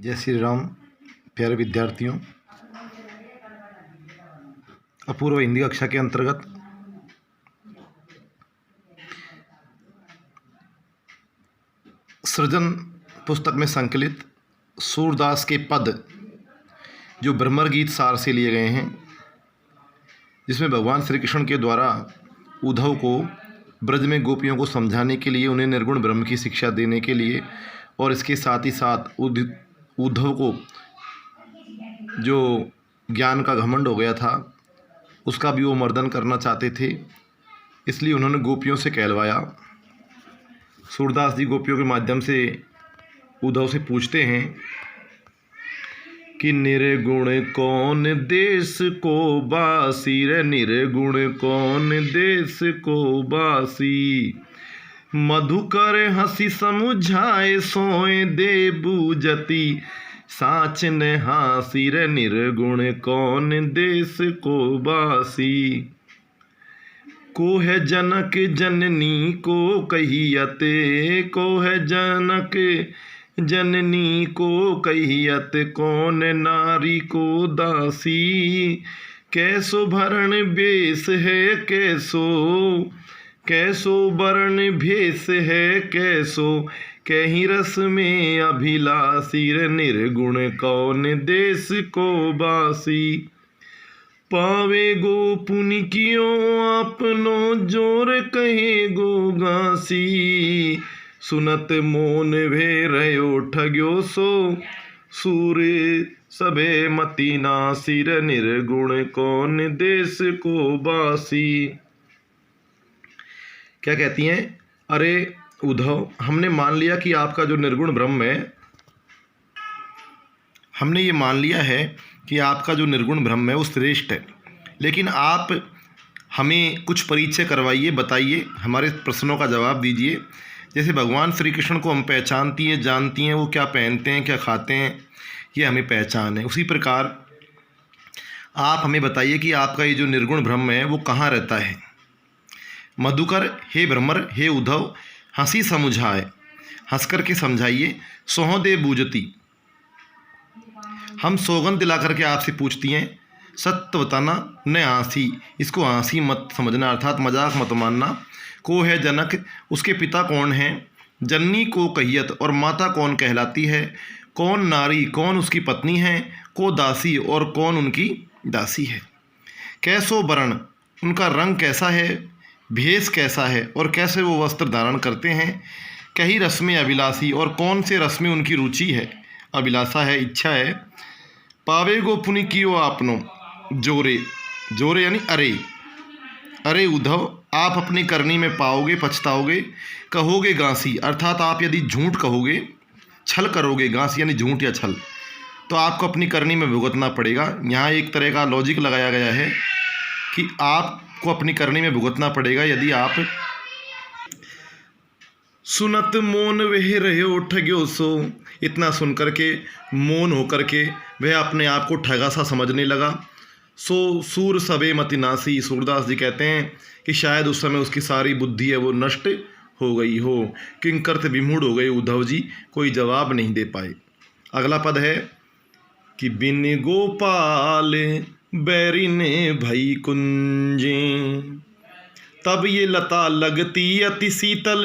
जय श्री राम। प्यारे विद्यार्थियों, अपूर्व हिंदी कक्षा के अंतर्गत सृजन पुस्तक में संकलित सूरदास के पद जो ब्रह्मर गीत सार से लिए गए हैं, जिसमें भगवान श्री कृष्ण के द्वारा उद्धव को ब्रज में गोपियों को समझाने के लिए, उन्हें निर्गुण ब्रह्म की शिक्षा देने के लिए और इसके साथ ही साथ उद्धव को जो ज्ञान का घमंड हो गया था उसका भी वो मर्दन करना चाहते थे, इसलिए उन्होंने गोपियों से कहलवाया। सूरदास जी गोपियों के माध्यम से उद्धव से पूछते हैं कि निर्गुण कौन देश को बासी रे, निर्गुण कौन देश को बासी, मधुकर हंसी समुझाए सोए दे बूझती, साच ने हासी रे, निर्गुण कौन देश को बासी। को है जनक जननी को कहियते, को है जनक जननी को कहियत, कौन नारी को दासी, कैसो भरण बेस है कैसो, कैसो वरण भेष है कैसो, कहीं रस में अभिलाषी रे, निर्गुण कौन देश को बासी। पावे गो पुनि कियो आपनो, जोर कहे गो गासी, सुनत मोन भे रहो ठग्यो सो, सूर्य सबे मति नासी रे, निर्गुण कौन देश को बासी। क्या कहती हैं? अरे उद्धव, हमने मान लिया कि आपका जो निर्गुण ब्रह्म है, हमने ये मान लिया है कि आपका जो निर्गुण ब्रह्म है वो श्रेष्ठ है, लेकिन आप हमें कुछ परिचय करवाइए, बताइए, हमारे प्रश्नों का जवाब दीजिए। जैसे भगवान श्री कृष्ण को हम पहचानती हैं, जानती हैं, वो क्या पहनते हैं, क्या खाते हैं, ये हमें पहचान है। उसी प्रकार आप हमें बताइए कि आपका ये जो निर्गुण ब्रह्म है वो कहाँ रहता है। मधुकर, हे ब्रह्मर, हे उद्धव, हंसी समुझाए, हंस कर के समझाइए, सोह दे बूझती, हम सौगंध दिला करके आपसे पूछती हैं, सत्य बताना न आंसी, इसको आंसी मत समझना, अर्थात मजाक मत मानना। को है जनक, उसके पिता कौन हैं, जननी को कहियत, और माता कौन कहलाती है, कौन नारी, कौन उसकी पत्नी है, को दासी, और कौन उनकी दासी है, कैसो वर्ण, उनका रंग कैसा है, भेष कैसा है, और कैसे वो वस्त्र धारण करते हैं, कहीं रस में अभिलाषी, और कौन से रस में उनकी रुचि है, अभिलाषा है, इच्छा है। पावे गो पुनि कियो आपनो, जोरे, जोरे यानी अरे, अरे उद्धव, आप अपनी करनी में पाओगे, पछताओगे, कहोगे गांसी, अर्थात आप यदि झूठ कहोगे, छल करोगे, गांसी यानी झूठ या छल, तो आपको अपनी करनी में भुगतना पड़ेगा। यहाँ एक तरह का लॉजिक लगाया गया है कि आपको अपनी करनी में भुगतना पड़ेगा यदि आप सुनत मोन वह रहे ठग्यो सो, इतना सुन करके मौन होकर के वह अपने आप को ठगा सा समझने लगा। सो सूर सबे मति नासी, सूरदास जी कहते हैं कि शायद उस समय उसकी सारी बुद्धि है वो नष्ट हो गई हो, किंकरत विमूढ़ हो गए उद्धव जी, कोई जवाब नहीं दे पाए। अगला पद है कि बिन गोपाल बैरिन भई कुंजे, तब ये लता लगती अति शीतल,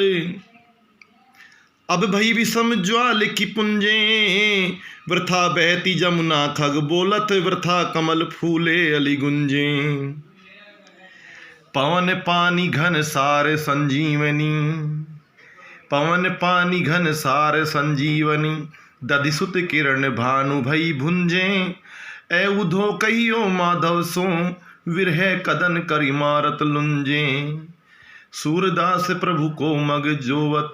अब भई विषम ज्वाल की पुंजे, वृथा बहती जमुना खग बोलत, वृथा कमल फूले अली गुंजे, पवन पानी घन सार संजीवनी, पवन पानी घन सार संजीवनी, दधिसुत किरण भानु भई भुंजे, ए उधो कहियो माधव सो, विरह कदन करी मारत लुंजे, सूरदास प्रभु को मग जोवत,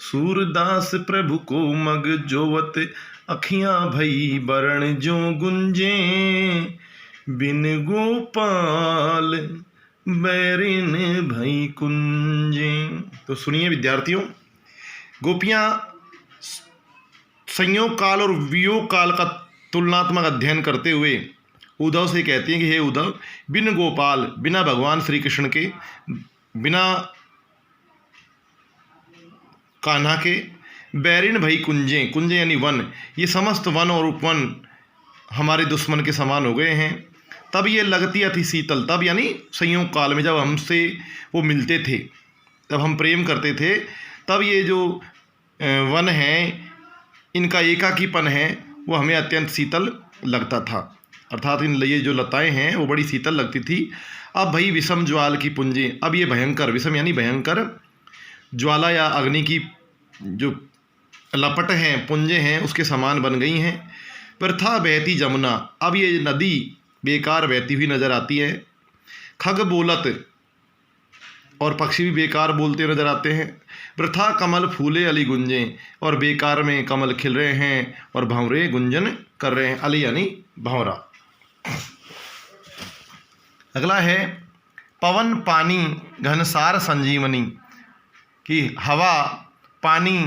सूरदास प्रभु को मग जोवत, अखियां भई बरण जो गुंजे, बिन गोपाल बैरिन भई कुंजे। तो सुनिए विद्यार्थियों, गोपियां संयोग काल और वियोग काल का तुलनात्मक अध्ययन करते हुए उद्धव से कहती हैं कि हे उद्धव, बिन गोपाल, बिना भगवान श्री कृष्ण के, बिना कान्हा के। बैरिन भई कुंजें, कुंजें यानी वन, ये समस्त वन और उपवन हमारे दुश्मन के समान हो गए हैं। तब ये लगती अति शीतल, तब यानी संयोग काल में जब हमसे वो मिलते थे, तब हम प्रेम करते थे, तब ये जो वन हैं इनका एकाकीपन है वो हमें अत्यंत शीतल लगता था, अर्थात इन ये जो लताएं हैं वो बड़ी शीतल लगती थी। अब भई विषम ज्वाल की पुंजें, अब ये भयंकर, विषम यानी भयंकर, ज्वाला या अग्नि की जो लपट हैं, पुंजें हैं, उसके समान बन गई हैं। प्रथा बहती जमुना, अब ये नदी बेकार बहती हुई नज़र आती है। खग बोलत, और पक्षी भी बेकार बोलते नजर आते हैं। वृथा कमल फूले अली गुंजें, और बेकार में कमल खिल रहे हैं और भंवरे गुंजन कर रहे हैं। अली यानी भंवरा। अगला है पवन पानी घनसार संजीवनी, कि हवा पानी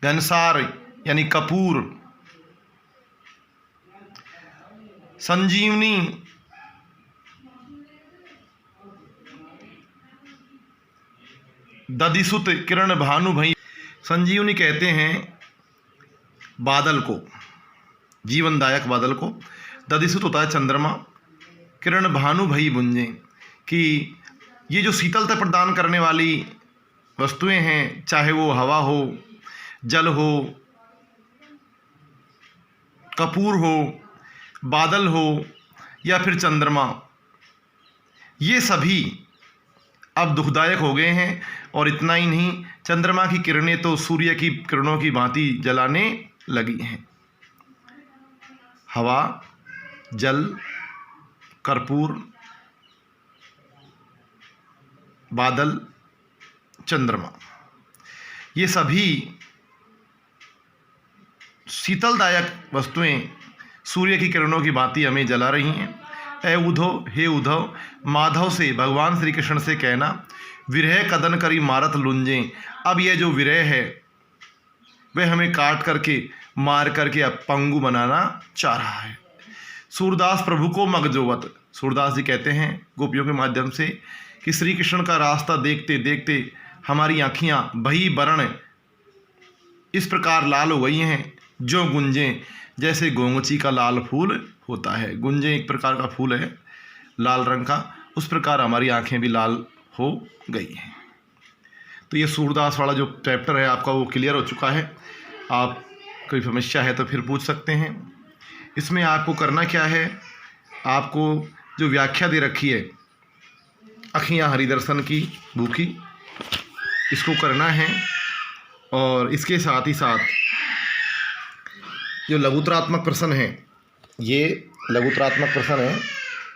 घनसार यानी कपूर, संजीवनी दधिसुत किरण भानु भई, संजीवनी कहते हैं बादल को, जीवनदायक बादल को। दधिसुत होता है चंद्रमा, किरण भानु भई बुंजें, कि ये जो शीतलता प्रदान करने वाली वस्तुएं हैं, चाहे वो हवा हो, जल हो, कपूर हो, बादल हो या फिर चंद्रमा, ये सभी अब दुखदायक हो गए हैं। और इतना ही नहीं, चंद्रमा की किरणें तो सूर्य की किरणों की भांति जलाने लगी हैं। हवा, जल, कर्पूर, बादल, चंद्रमा, ये सभी शीतलदायक वस्तुएं सूर्य की किरणों की भांति हमें जला रही हैं। ए उद्धव, हे उद्धव, माधव से, भगवान श्री कृष्ण से कहना, विरह कदन करी मारत लुंजें, अब यह जो विरह है वह हमें काट करके मार करके अब पंगु बनाना चाह रहा है। सूरदास प्रभु को मगजोवत, सूरदास जी कहते हैं गोपियों के माध्यम से कि श्री कृष्ण का रास्ता देखते देखते हमारी आँखियाँ भई बरण इस प्रकार लाल हो गई हैं, जो गुंजें जैसे गोंगची का लाल फूल होता है। गुंजें एक प्रकार का फूल है लाल रंग का, उस प्रकार हमारी आंखें भी लाल हो गई हैं। तो ये सूरदास वाला जो चैप्टर है आपका वो क्लियर हो चुका है। आप कोई समस्या है तो फिर पूछ सकते हैं। इसमें आपको करना क्या है, आपको जो व्याख्या दे रखी है अखियाँ हरिदर्शन की भूखी, इसको करना है। और इसके साथ ही साथ जो लघुतरात्मक प्रश्न है, ये लघुतरात्मक प्रश्न है,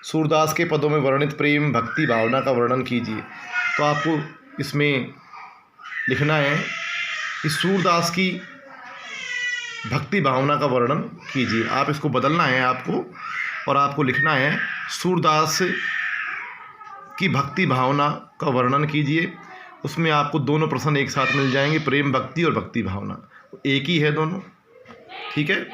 सूरदास के पदों में वर्णित प्रेम भक्ति भावना का वर्णन कीजिए। तो आपको इसमें लिखना है कि सूरदास की भक्ति भावना का वर्णन कीजिए। आप इसको बदलना है आपको, और आपको लिखना है सूरदास की भक्ति भावना का वर्णन कीजिए। उसमें आपको दोनों प्रश्न एक साथ मिल जाएंगे, प्रेम भक्ति और भक्ति भावना एक ही है दोनों, ठीक है।